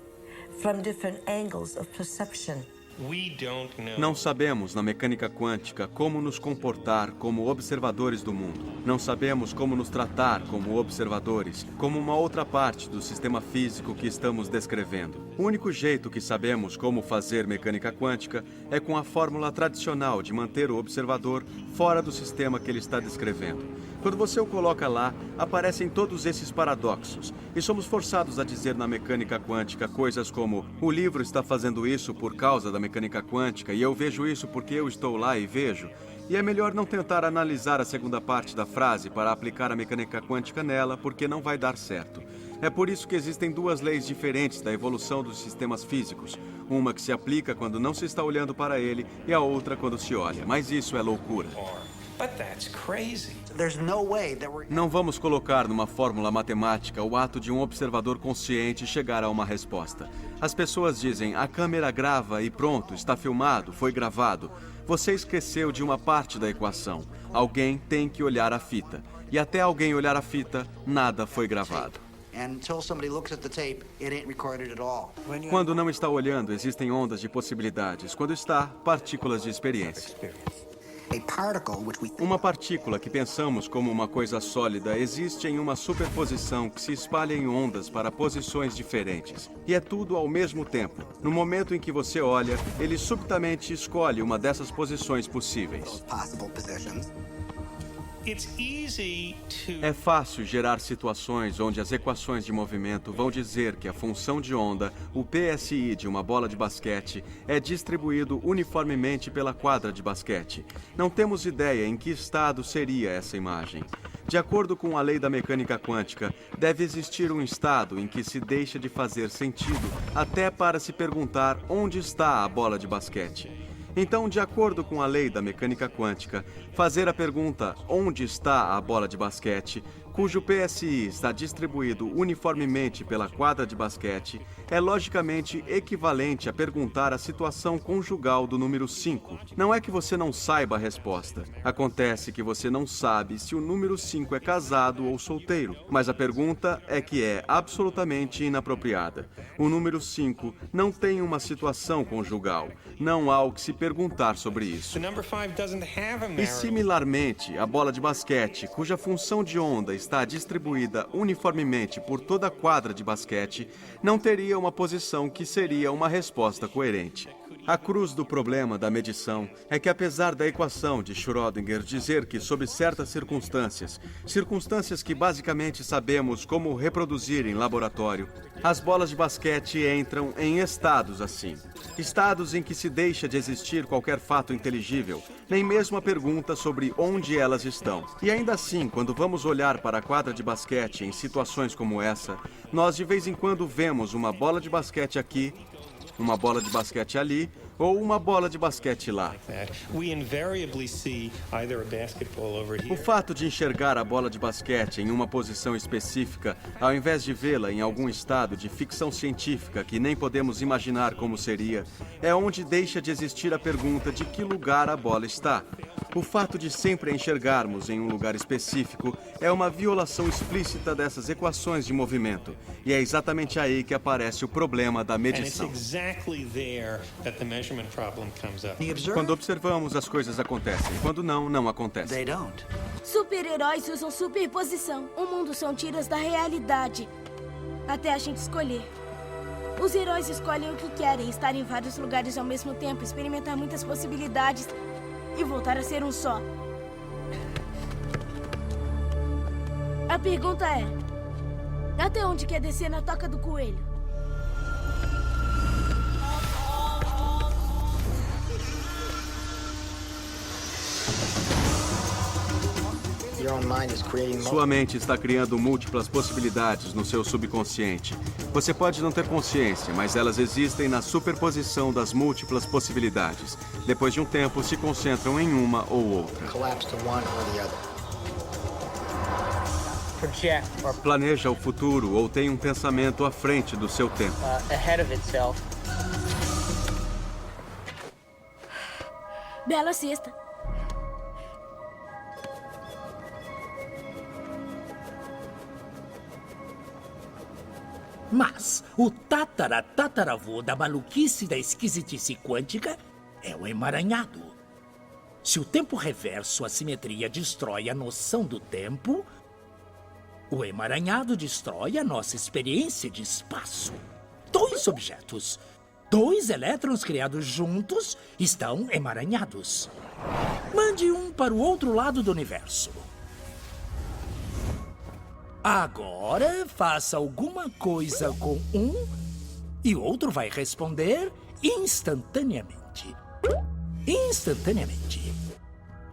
Não sabemos, na mecânica quântica, como nos comportar como observadores do mundo. Não sabemos como nos tratar como observadores, como uma outra parte do sistema físico que estamos descrevendo. O único jeito que sabemos como fazer mecânica quântica é com a fórmula tradicional de manter o observador fora do sistema que ele está descrevendo. Quando você o coloca lá, aparecem todos esses paradoxos. E somos forçados a dizer na mecânica quântica coisas como: o livro está fazendo isso por causa da mecânica quântica e eu vejo isso porque eu estou lá e vejo. E é melhor não tentar analisar a segunda parte da frase para aplicar a mecânica quântica nela, porque não vai dar certo. É por isso que existem duas leis diferentes da evolução dos sistemas físicos. Uma que se aplica quando não se está olhando para ele e a outra quando se olha. Mas isso é loucura. Não vamos colocar numa fórmula matemática o ato de um observador consciente chegar a uma resposta. As pessoas dizem, a câmera grava e pronto, está filmado, foi gravado. Você esqueceu de uma parte da equação. Alguém tem que olhar a fita. E até alguém olhar a fita, nada foi gravado. Quando não está olhando, existem ondas de possibilidades. Quando está, partículas de experiência. Uma partícula que pensamos como uma coisa sólida existe em uma superposição que se espalha em ondas para posições diferentes. E é tudo ao mesmo tempo. No momento em que você olha, ele subitamente escolhe uma dessas posições possíveis. É fácil gerar situações onde as equações de movimento vão dizer que a função de onda, o PSI de uma bola de basquete, é distribuído uniformemente pela quadra de basquete. Não temos ideia em que estado seria essa imagem. De acordo com a lei da mecânica quântica, deve existir um estado em que se deixa de fazer sentido até para se perguntar onde está a bola de basquete. Então, de acordo com a lei da mecânica quântica, fazer a pergunta onde está a bola de basquete, cujo PSI está distribuído uniformemente pela quadra de basquete, é logicamente equivalente a perguntar a situação conjugal do número 5. Não é que você não saiba a resposta. Acontece que você não sabe se o número 5 é casado ou solteiro, mas a pergunta é que é absolutamente inapropriada. O número 5 não tem uma situação conjugal. Não há o que se perguntar sobre isso. E similarmente, a bola de basquete, cuja função de onda está distribuída uniformemente por toda a quadra de basquete, não teria uma posição que seria uma resposta coerente. A cruz do problema da medição é que, apesar da equação de Schrödinger dizer que, sob certas circunstâncias que basicamente sabemos como reproduzir em laboratório, as bolas de basquete entram em estados assim. Estados em que se deixa de existir qualquer fato inteligível, nem mesmo a pergunta sobre onde elas estão. E ainda assim, quando vamos olhar para a quadra de basquete em situações como essa, nós de vez em quando vemos uma bola de basquete aqui, uma bola de basquete ali, ou uma bola de basquete lá. O fato de enxergar a bola de basquete em uma posição específica, ao invés de vê-la em algum estado de ficção científica que nem podemos imaginar como seria, é onde deixa de existir a pergunta de que lugar a bola está. O fato de sempre enxergarmos em um lugar específico é uma violação explícita dessas equações de movimento. E é exatamente aí que aparece o problema da medição. Quando observamos, as coisas acontecem. Quando não, não acontecem. Super-heróis usam superposição. O mundo são tiras da realidade. Até a gente escolher. Os heróis escolhem o que querem. Estar em vários lugares ao mesmo tempo. Experimentar muitas possibilidades. E voltar a ser um só. A pergunta é: até onde quer descer na toca do coelho? Sua mente está criando múltiplas possibilidades no seu subconsciente. Você pode não ter consciência, mas elas existem na superposição das múltiplas possibilidades. Depois de um tempo, se concentram em uma ou outra. Planeja o futuro ou tem um pensamento à frente do seu tempo. Bela cesta. Mas o tataravô da maluquice da esquisitice quântica é o emaranhado. Se o tempo reverso, a simetria, destrói a noção do tempo, o emaranhado destrói a nossa experiência de espaço. Dois objetos, dois elétrons criados juntos, estão emaranhados. Mande um para o outro lado do universo. Agora, faça alguma coisa com um e o outro vai responder instantaneamente. Instantaneamente.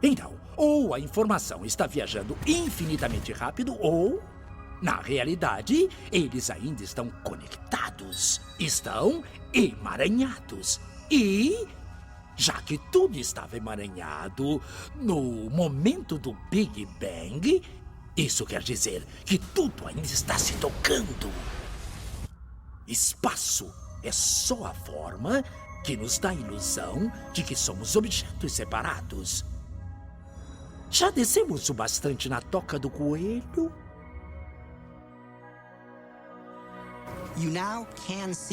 Então, ou a informação está viajando infinitamente rápido, ou, na realidade, eles ainda estão conectados. Estão emaranhados. E já que tudo estava emaranhado no momento do Big Bang, isso quer dizer que tudo ainda está se tocando. Espaço é só a forma que nos dá a ilusão de que somos objetos separados. Já descemos o bastante na toca do coelho?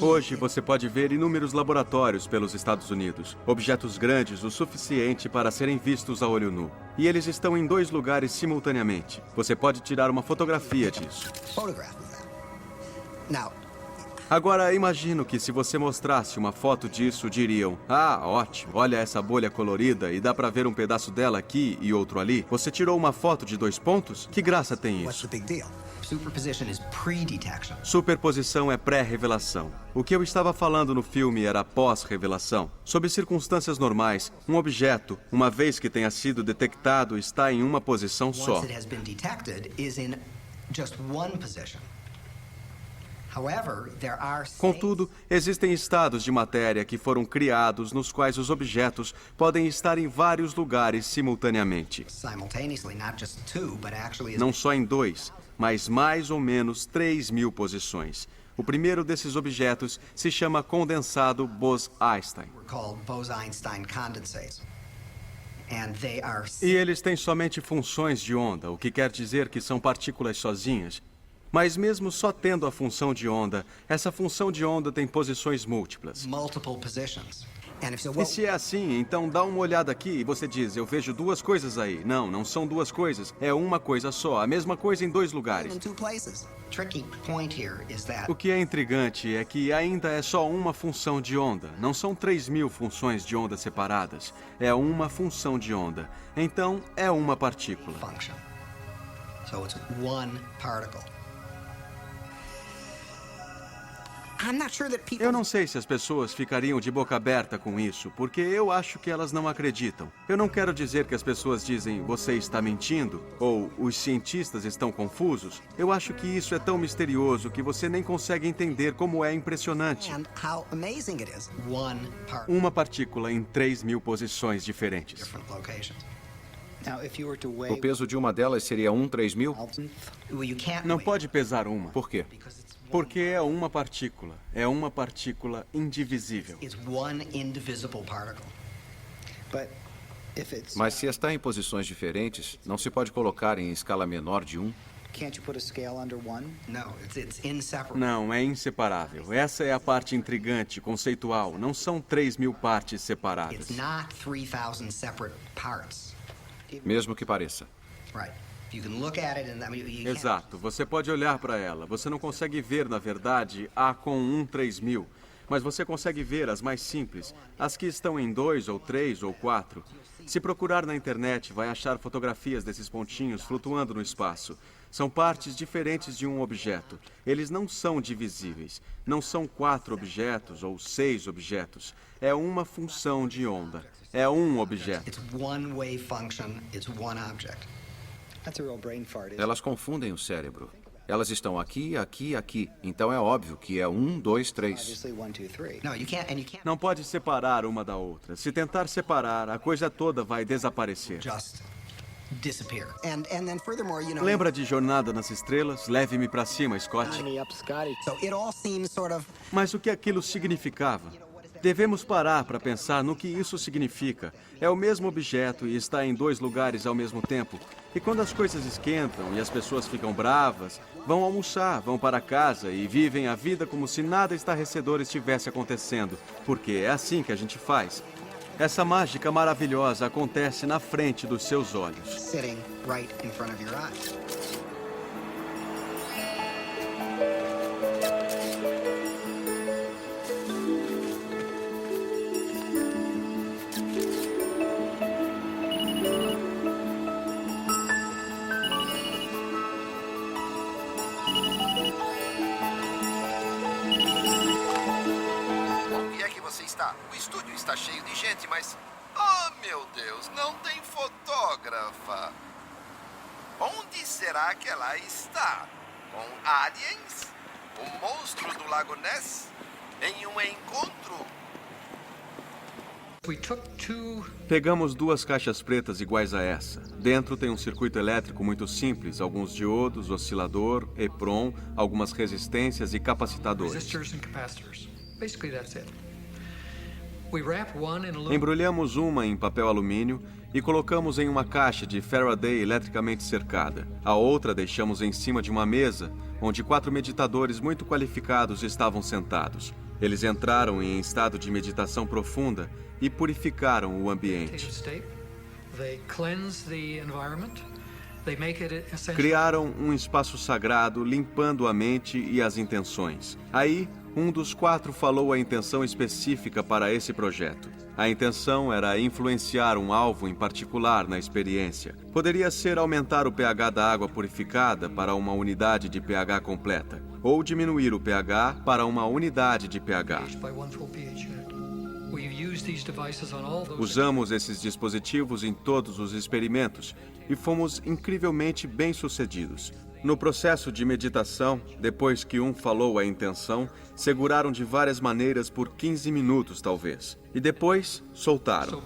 Hoje você pode ver inúmeros laboratórios pelos Estados Unidos. Objetos grandes o suficiente para serem vistos a olho nu. E eles estão em 2 lugares simultaneamente. Você pode tirar uma fotografia disso. Agora, imagino que se você mostrasse uma foto disso, diriam: ah, ótimo, olha essa bolha colorida e dá pra ver um pedaço dela aqui e outro ali. Você tirou uma foto de 2 pontos? Que graça tem isso? Superposição é pré-revelação. O que eu estava falando no filme era pós-revelação. Sob circunstâncias normais, um objeto, uma vez que tenha sido detectado, está em uma posição só. Contudo, existem estados de matéria que foram criados nos quais os objetos podem estar em vários lugares simultaneamente. Não só em 2, mas mais ou menos 3.000 posições. O primeiro desses objetos se chama condensado Bose-Einstein. E eles têm somente funções de onda, o que quer dizer que são partículas sozinhas. Mas mesmo só tendo a função de onda, essa função de onda tem posições múltiplas. E se é assim, então dá uma olhada aqui e você diz: eu vejo 2 coisas aí. Não, não são 2 coisas, é uma coisa só, a mesma coisa em 2 lugares. O que é intrigante é que ainda é só uma função de onda. Não são 3.000 funções de onda separadas. É uma função de onda. Então, é uma partícula. Eu não sei se as pessoas ficariam de boca aberta com isso, porque eu acho que elas não acreditam. Eu não quero dizer que as pessoas dizem: você está mentindo, ou os cientistas estão confusos. Eu acho que isso é tão misterioso que você nem consegue entender como é impressionante. Uma partícula em 3.000 posições diferentes. O peso de uma delas seria 3.000? Não pode pesar uma. Por quê? Porque é uma partícula. É uma partícula indivisível. Mas se está em posições diferentes, não se pode colocar em escala menor de 1? Não, é inseparável. Essa é a parte intrigante, conceitual. Não são 3.000 partes separadas. Mesmo que pareça. Exato. Você pode olhar para ela. Você não consegue ver, na verdade, a com 3.000. Mas você consegue ver as mais simples, as que estão em 2 ou 3 ou 4. Se procurar na internet, vai achar fotografias desses pontinhos flutuando no espaço. São partes diferentes de um objeto. Eles não são divisíveis. Não são 4 objetos ou 6 objetos. É uma função de onda. É um objeto. Elas confundem o cérebro. Elas estão aqui, aqui, aqui. Então é óbvio que é 1, 2, 3. Não pode separar uma da outra. Se tentar separar, a coisa toda vai desaparecer. Lembra de Jornada nas Estrelas? Leve-me para cima, Scott. Mas o que aquilo significava? Devemos parar para pensar no que isso significa. É o mesmo objeto e está em 2 lugares ao mesmo tempo. E quando as coisas esquentam e as pessoas ficam bravas, vão almoçar, vão para casa e vivem a vida como se nada estarrecedor estivesse acontecendo. Porque é assim que a gente faz. Essa mágica maravilhosa acontece na frente dos seus olhos. O estúdio está cheio de gente, mas... Oh, meu Deus, não tem fotógrafa. Onde será que ela está? Com aliens? O monstro do Lago Ness? Em um encontro? Pegamos 2 caixas pretas iguais a essa. Dentro tem um circuito elétrico muito simples, alguns diodos, oscilador, EPROM, algumas resistências e capacitadores. Embrulhamos uma em papel alumínio e colocamos em uma caixa de Faraday eletricamente cercada. A outra deixamos em cima de uma mesa, onde 4 meditadores muito qualificados estavam sentados. Eles entraram em estado de meditação profunda e purificaram o ambiente. Criaram um espaço sagrado, limpando a mente e as intenções. Aí, um dos 4 falou a intenção específica para esse projeto. A intenção era influenciar um alvo em particular na experiência. Poderia ser aumentar o pH da água purificada para uma unidade de pH completa, ou diminuir o pH para uma unidade de pH. Usamos esses dispositivos em todos os experimentos e fomos incrivelmente bem-sucedidos. No processo de meditação, depois que um falou a intenção, seguraram de várias maneiras por 15 minutos, talvez. E depois, soltaram.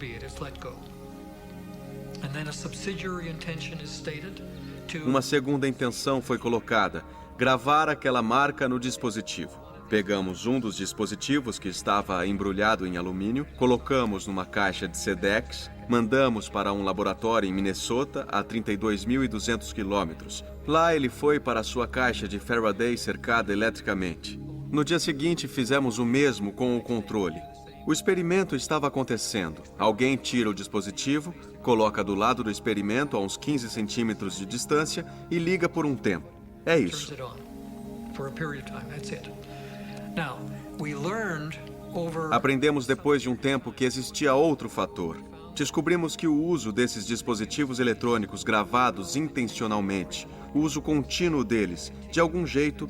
Uma segunda intenção foi colocada: gravar aquela marca no dispositivo. Pegamos um dos dispositivos que estava embrulhado em alumínio, colocamos numa caixa de Sedex, mandamos para um laboratório em Minnesota, a 32.200 quilômetros. Lá ele foi para a sua caixa de Faraday cercada eletricamente. No dia seguinte, fizemos o mesmo com o controle. O experimento estava acontecendo. Alguém tira o dispositivo, coloca do lado do experimento a uns 15 centímetros de distância e liga por um tempo. É isso. Aprendemos depois de um tempo que existia outro fator. Descobrimos que o uso desses dispositivos eletrônicos gravados intencionalmente, o uso contínuo deles, de algum jeito,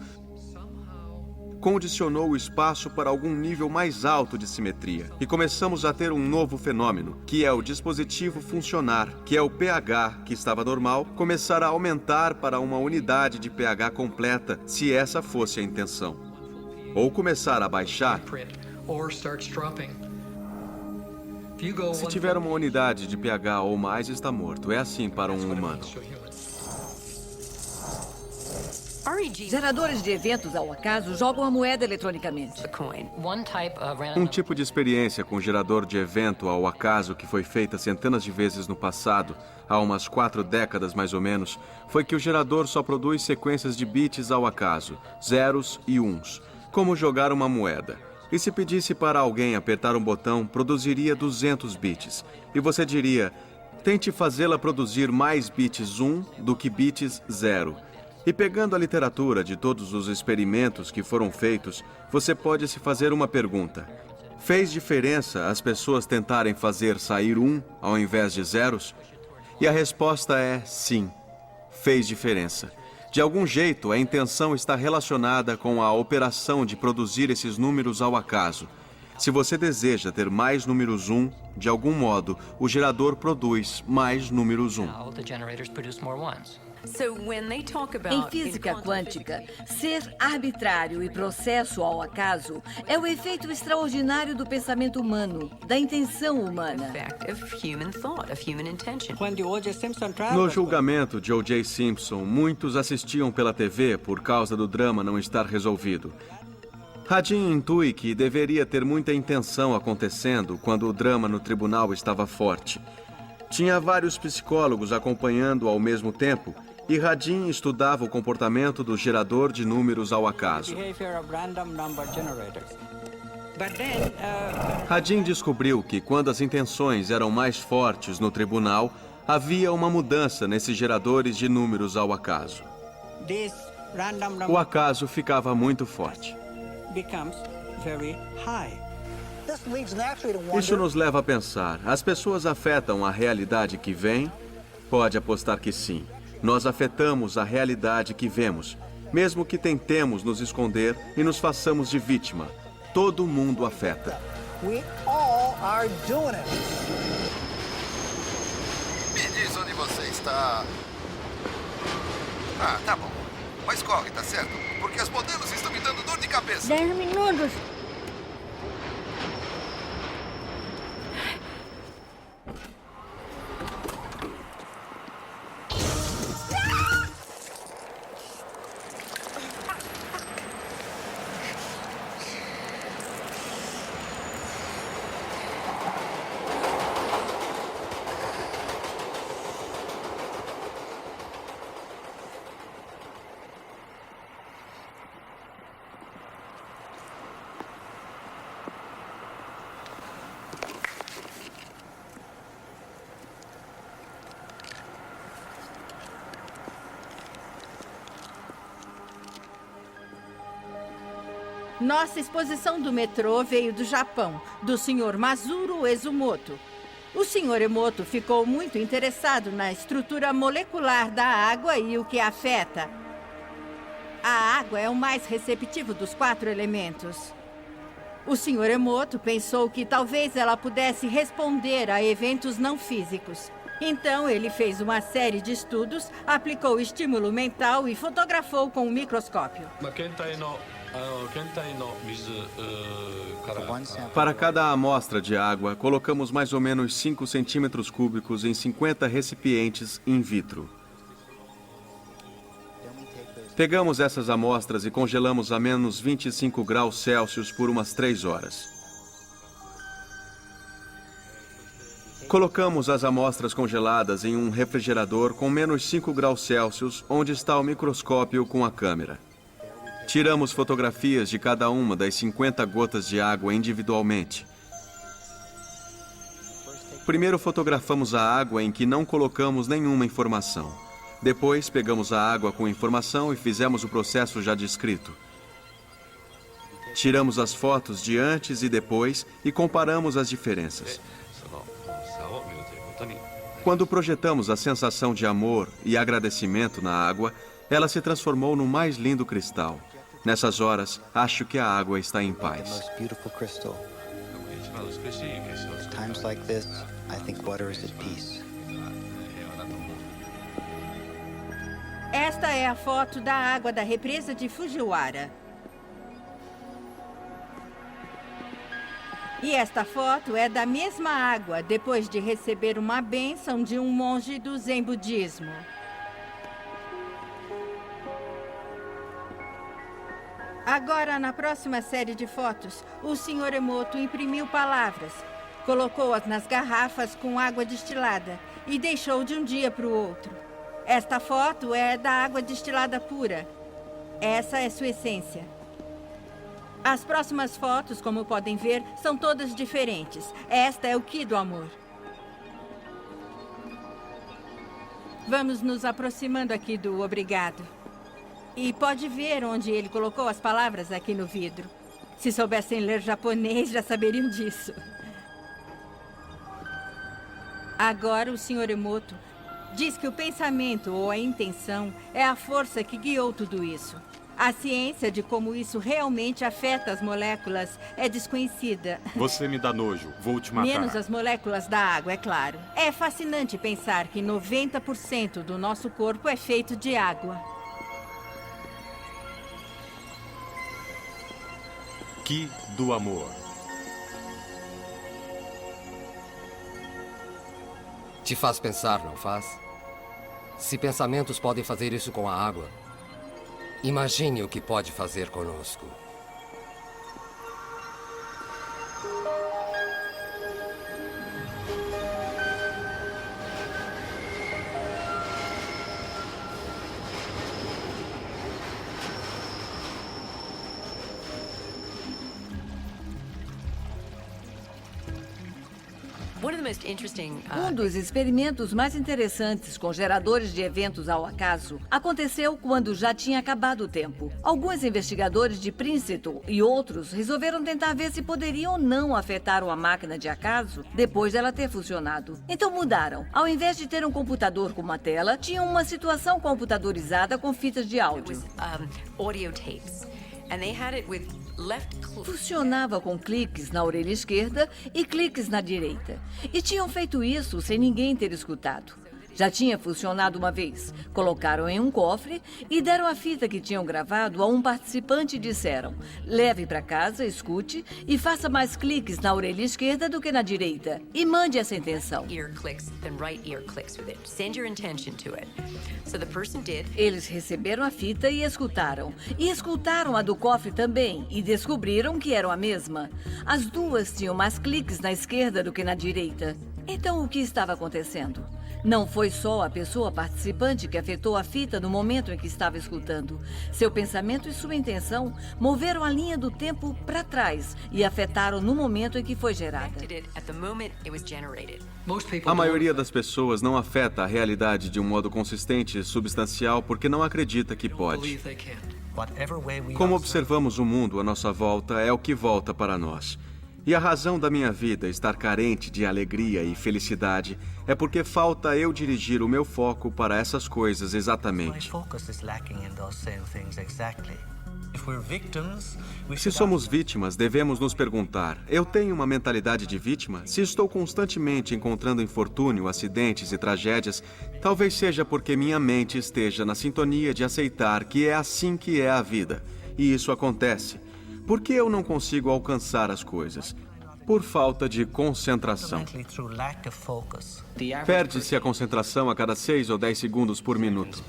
condicionou o espaço para algum nível mais alto de simetria. E começamos a ter um novo fenômeno, que é o dispositivo funcionar, que é o pH, que estava normal, começar a aumentar para uma unidade de pH completa, se essa fosse a intenção. Ou começar a baixar. Se tiver uma unidade de pH ou mais, está morto. É assim para um humano. Geradores de eventos ao acaso jogam a moeda eletronicamente. Um tipo de experiência com gerador de evento ao acaso que foi feita centenas de vezes no passado, há umas 4 décadas mais ou menos, foi que o gerador só produz sequências de bits ao acaso, zeros e uns, como jogar uma moeda. E se pedisse para alguém apertar um botão, produziria 200 bits. E você diria, tente fazê-la produzir mais bits 1 do que bits 0. E pegando a literatura de todos os experimentos que foram feitos, você pode se fazer uma pergunta. Fez diferença as pessoas tentarem fazer sair 1 ao invés de zeros? E a resposta é sim, fez diferença. De algum jeito, a intenção está relacionada com a operação de produzir esses números ao acaso. Se você deseja ter mais números 1, de algum modo, o gerador produz mais números 1. Em física quântica, ser arbitrário e processo ao acaso é o efeito extraordinário do pensamento humano, da intenção humana. No julgamento de O.J. Simpson, muitos assistiam pela TV por causa do drama não estar resolvido. Radin intui que deveria ter muita intenção acontecendo quando o drama no tribunal estava forte. Tinha vários psicólogos acompanhando ao mesmo tempo, e Radin estudava o comportamento do gerador de números ao acaso. Radin descobriu que quando as intenções eram mais fortes no tribunal, havia uma mudança nesses geradores de números ao acaso. O acaso ficava muito forte. Isso nos leva a pensar, as pessoas afetam a realidade que vem? Pode apostar que sim. Nós afetamos a realidade que vemos, mesmo que tentemos nos esconder e nos façamos de vítima. Todo mundo afeta. Me diz onde você está. Ah, tá bom. Mas corre, tá certo? Porque as modelos estão me dando dor de cabeça. 10 minutos. Nossa exposição do metrô veio do Japão, do Sr. Masuro Ezumoto. O Sr. Emoto ficou muito interessado na estrutura molecular da água e o que a afeta. A água é o mais receptivo dos 4 elementos. O Sr. Emoto pensou que talvez ela pudesse responder a eventos não físicos. Então, ele fez uma série de estudos, aplicou estímulo mental e fotografou com um microscópio. Para cada amostra de água, colocamos mais ou menos 5 centímetros cúbicos em 50 recipientes in vitro. Pegamos essas amostras e congelamos a menos 25 graus Celsius por umas 3 horas. Colocamos as amostras congeladas em um refrigerador com menos 5 graus Celsius, onde está o microscópio com a câmera. Tiramos fotografias de cada uma das 50 gotas de água individualmente. Primeiro fotografamos a água em que não colocamos nenhuma informação. Depois pegamos a água com informação e fizemos o processo já descrito. Tiramos as fotos de antes e depois e comparamos as diferenças. Quando projetamos a sensação de amor e agradecimento na água, ela se transformou no mais lindo cristal. Nessas horas, acho que a água está em paz. Esta é a foto da água da represa de Fujiwara. E esta foto é da mesma água, depois de receber uma bênção de um monge do Zen budismo. Agora, na próxima série de fotos, o Sr. Emoto imprimiu palavras, colocou-as nas garrafas com água destilada e deixou de um dia para o outro. Esta foto é da água destilada pura. Essa é sua essência. As próximas fotos, como podem ver, são todas diferentes. Esta é o Ki do amor. Vamos nos aproximando aqui do obrigado. E pode ver onde ele colocou as palavras aqui no vidro. Se soubessem ler japonês, já saberiam disso. Agora, o Sr. Emoto diz que o pensamento ou a intenção é a força que guiou tudo isso. A ciência de como isso realmente afeta as moléculas é desconhecida. Você me dá nojo. Vou te matar. Menos as moléculas da água, é claro. É fascinante pensar que 90% do nosso corpo é feito de água. Ki do amor. Te faz pensar, não faz? Se pensamentos podem fazer isso com a água, imagine o que pode fazer conosco. Um dos experimentos mais interessantes com geradores de eventos ao acaso aconteceu quando já tinha acabado o tempo. Alguns investigadores de Princeton e outros resolveram tentar ver se poderiam ou não afetar uma máquina de acaso depois dela ter funcionado. Então mudaram. Ao invés de ter um computador com uma tela, tinham uma situação computadorizada com fitas de áudio. Funcionava com cliques na orelha esquerda e cliques na direita. E tinham feito isso sem ninguém ter escutado. Já tinha funcionado uma vez. Colocaram em um cofre e deram a fita que tinham gravado a um participante e disseram: leve para casa, escute e faça mais cliques na orelha esquerda do que na direita. E mande essa intenção. Eles receberam a fita e escutaram. E escutaram a do cofre também e descobriram que eram a mesma. As duas tinham mais cliques na esquerda do que na direita. Então, o que estava acontecendo? Não foi só a pessoa participante que afetou a fita no momento em que estava escutando. Seu pensamento e sua intenção moveram a linha do tempo para trás e afetaram no momento em que foi gerada. A maioria das pessoas não afeta a realidade de um modo consistente e substancial porque não acredita que pode. Como observamos o mundo à nossa volta é o que volta para nós. E a razão da minha vida estar carente de alegria e felicidade é porque falta eu dirigir o meu foco para essas coisas exatamente. Se somos vítimas, devemos nos perguntar: eu tenho uma mentalidade de vítima? Se estou constantemente encontrando infortúnio, acidentes e tragédias, talvez seja porque minha mente esteja na sintonia de aceitar que é assim que é a vida. E isso acontece. Por que eu não consigo alcançar as coisas? Por falta de concentração. Perde-se a concentração a cada 6 ou 10 segundos por minuto.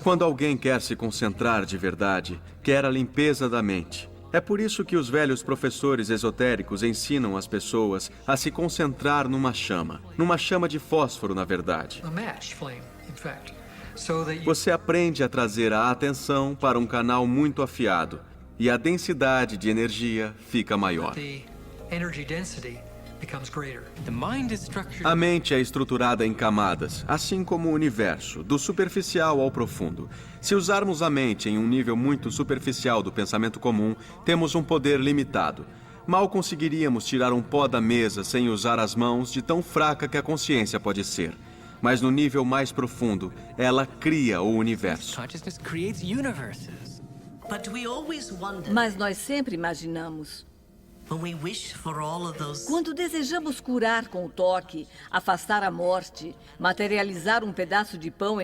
Quando alguém quer se concentrar de verdade, quer a limpeza da mente. É por isso que os velhos professores esotéricos ensinam as pessoas a se concentrar numa chama de fósforo, na verdade. Você aprende a trazer a atenção para um canal muito afiado e a densidade de energia fica maior. A mente é estruturada em camadas, assim como o universo, do superficial ao profundo. Se usarmos a mente em um nível muito superficial do pensamento comum, temos um poder limitado. Mal conseguiríamos tirar um pó da mesa sem usar as mãos, de tão fraca que a consciência pode ser. Mas no nível mais profundo, ela cria o universo. Mas nós sempre imaginamos. Quando desejamos curar com o toque, afastar a morte, materializar um pedaço de pão